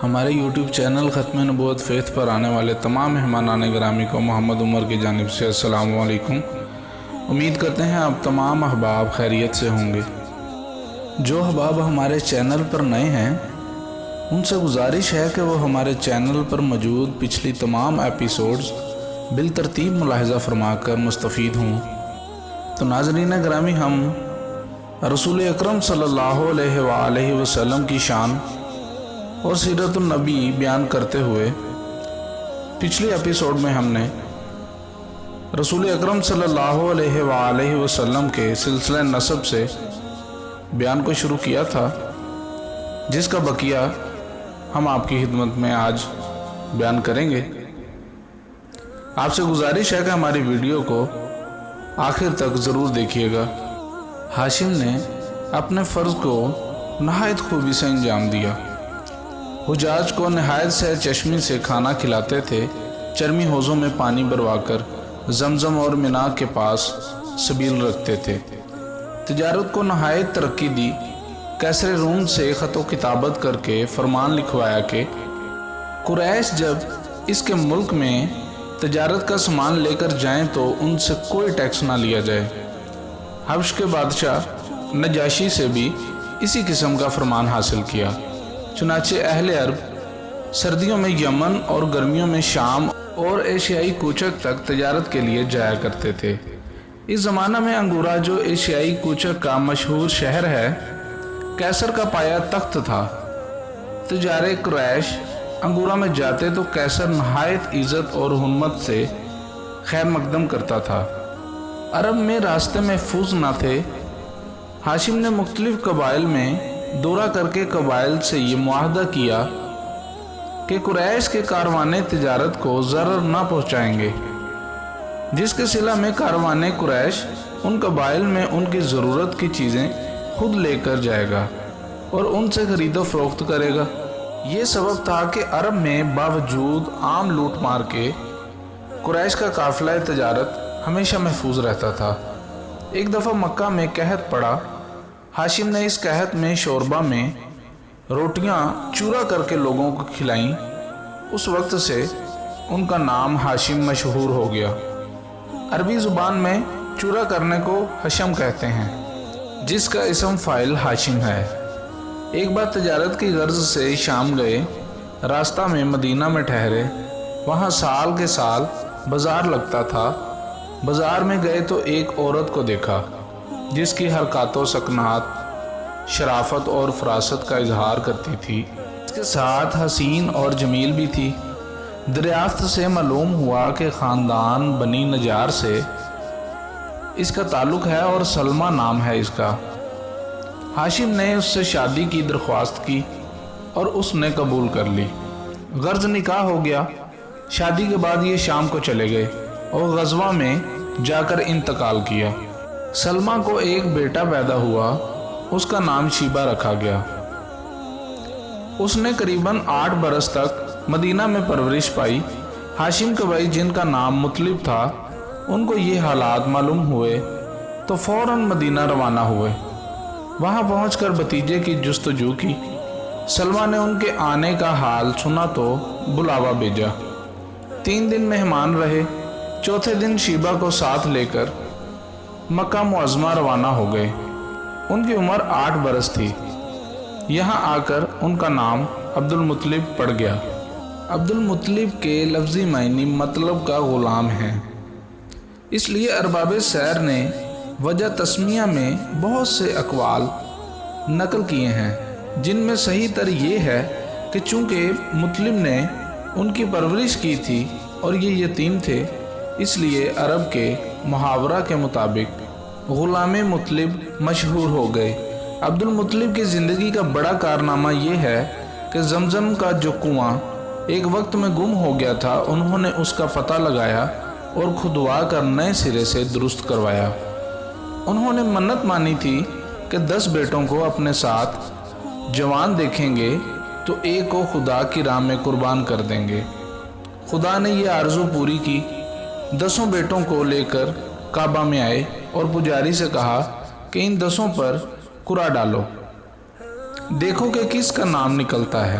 ہمارے YouTube channel ختم نبوت فیتھ پر آنے والے تمام مہمانان گرامی کو محمد عمر کی جانب سے السلام علیکم۔ امید کرتے ہیں آپ تمام احباب خیریت سے ہوں گے۔ جو احباب ہمارے چینل پر نئے ہیں ان سے گزارش ہے کہ وہ ہمارے چینل پر موجود پچھلی تمام ایپیسوڈز بالترتیب ملاحظہ فرما کر مستفید ہوں۔ تو ناظرین گرامی، ہم رسول اکرم صلی اللہ علیہ وآلہ وسلم کی شان اور سیرت النبی بیان کرتے ہوئے پچھلی ایپیسوڈ میں ہم نے رسول اکرم صلی اللہ علیہ وآلہ وسلم کے سلسلہ نسب سے بیان کو شروع کیا تھا، جس کا بقیہ ہم آپ کی خدمت میں آج بیان کریں گے۔ آپ سے گزارش ہے کہ ہماری ویڈیو کو آخر تک ضرور دیکھیے گا۔ ہاشم نے اپنے فرض کو نہایت خوبی سے انجام دیا۔ حجاج کو نہایت سیر چشمی سے کھانا کھلاتے تھے، چرمی حوضوں میں پانی بھروا کر زمزم اور منا کے پاس سبیل رکھتے تھے۔ تجارت کو نہایت ترقی دی۔ کیسر روم سے خط و کتابت کر کے فرمان لکھوایا کہ قریش جب اس کے ملک میں تجارت کا سامان لے کر جائیں تو ان سے کوئی ٹیکس نہ لیا جائے۔ حبش کے بادشاہ نجاشی سے بھی اسی قسم کا فرمان حاصل کیا۔ چنانچہ اہل عرب سردیوں میں یمن اور گرمیوں میں شام اور ایشیائی کوچک تک تجارت کے لیے جایا کرتے تھے۔ اس زمانہ میں انگورا، جو ایشیائی کوچک کا مشہور شہر ہے، کیسر کا پایا تخت تھا۔ تجار قریش انگورا میں جاتے تو کیسر نہایت عزت اور حرمت سے خیر مقدم کرتا تھا۔ عرب میں راستے محفوظ نہ تھے۔ ہاشم نے مختلف قبائل میں دورہ کر کے قبائل سے یہ معاہدہ کیا کہ قریش کے کاروانے تجارت کو ضرر نہ پہنچائیں گے، جس کے صلہ میں کاروانے قریش ان قبائل میں ان کی ضرورت کی چیزیں خود لے کر جائے گا اور ان سے خرید و فروخت کرے گا۔ یہ سبب تھا کہ عرب میں باوجود عام لوٹ مار کے قریش کا قافلہ تجارت ہمیشہ محفوظ رہتا تھا۔ ایک دفعہ مکہ میں قحط پڑا۔ ہاشم نے اس قحط میں شوربہ میں روٹیاں چورا کر کے لوگوں کو کھلائیں۔ اس وقت سے ان کا نام ہاشم مشہور ہو گیا۔ عربی زبان میں چورا کرنے کو حشم کہتے ہیں، جس کا اسم فاعل ہاشم ہے۔ ایک بار تجارت کی غرض سے شام گئے، راستہ میں مدینہ میں ٹھہرے۔ وہاں سال کے سال بازار لگتا تھا۔ بازار میں گئے تو ایک عورت کو دیکھا جس کی حرکات و سکنات شرافت اور فراست کا اظہار کرتی تھی۔ اس کے ساتھ حسین اور جمیل بھی تھی۔ دریافت سے معلوم ہوا کہ خاندان بنی نجار سے اس کا تعلق ہے اور سلمہ نام ہے اس کا۔ ہاشم نے اس سے شادی کی درخواست کی اور اس نے قبول کر لی۔ غرض نکاح ہو گیا۔ شادی کے بعد یہ شام کو چلے گئے اور غزوہ میں جا کر انتقال کیا۔ سلمہ کو ایک بیٹا پیدا ہوا، اس کا نام شیبہ رکھا گیا۔ اس نے قریباً 8 برس تک مدینہ میں پرورش پائی۔ ہاشم کے بھائی جن کا نام مطلب تھا، ان کو یہ حالات معلوم ہوئے تو فوراً مدینہ روانہ ہوئے۔ وہاں پہنچ کر بھتیجے کی جستجو کی۔ سلمہ نے ان کے آنے کا حال سنا تو بلاوا بھیجا۔ 3 دن مہمان رہے۔ چوتھے دن شیبہ کو ساتھ لے کر مکہ معظمہ روانہ ہو گئے۔ ان کی عمر 8 برس تھی۔ یہاں آ کر ان کا نام عبد المطلب پڑ گیا۔ عبد المطلب کے لفظی معنی مطلب کا غلام ہیں۔ اس لیے ارباب سیر نے وجہ تسمیہ میں بہت سے اقوال نقل کیے ہیں، جن میں صحیح تر یہ ہے کہ چونکہ مطلب نے ان کی پرورش کی تھی اور یہ یتیم تھے، اس لیے عرب کے محاورہ کے مطابق غلام مطلب مشہور ہو گئے۔ عبد المطلب کی زندگی کا بڑا کارنامہ یہ ہے کہ زمزم کا جو کنواں ایک وقت میں گم ہو گیا تھا، انہوں نے اس کا پتہ لگایا اور کھدوا کر نئے سرے سے درست کروایا۔ انہوں نے منت مانی تھی کہ 10 بیٹوں کو اپنے ساتھ جوان دیکھیں گے تو ایک کو خدا کی راہ میں قربان کر دیں گے۔ خدا نے یہ آرزو پوری کی۔ 10 بیٹوں کو لے کر کعبہ میں آئے اور پجاری سے کہا کہ ان 10 پر قرعہ ڈالو، دیکھو کہ کس کا نام نکلتا ہے۔